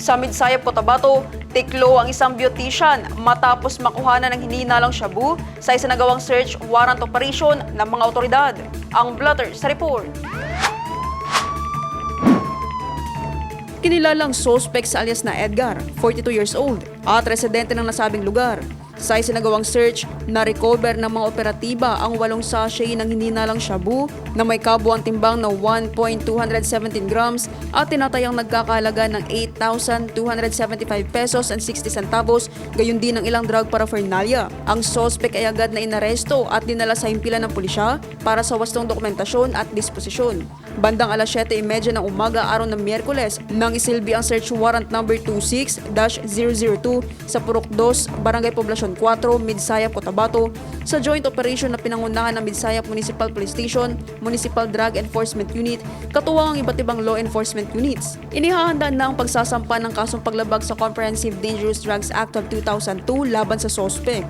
Sa Midsayap, Cotabato, tiklo ang isang beautician matapos makuhanan ng hininalang shabu sa isinagawang search warrant operation ng mga otoridad. Ang blotter sa report. Kinilalang suspect sa alias na Edgar, 42 years old, at residente ng nasabing lugar. Sa isinagawang search, na-recover ng mga operatiba ang 8 sachet ng hininalang shabu na may kabuang timbang na 1.217 grams at tinatayang nagkakahalaga ng 8,275 pesos and 60 centavos, gayon din ang ilang drug paraphernalia. Ang suspect ay agad na inaresto at dinala sa himpilan ng pulisya para sa wastong dokumentasyon at disposisyon. Bandang alas 7:30 ng umaga araw ng Miyerkules nang isilbi ang search warrant number 26-002 sa Purok 2, Barangay Poblacion 4, Midsayap, Cotabato sa joint operation na pinangunahan ng Midsayap Municipal Police Station, Municipal Drug Enforcement Unit, katuwang ang iba't ibang law enforcement units. Inihahanda na ang pagsasampa ng kasong paglabag sa Comprehensive Dangerous Drugs Act of 2002 laban sa suspect.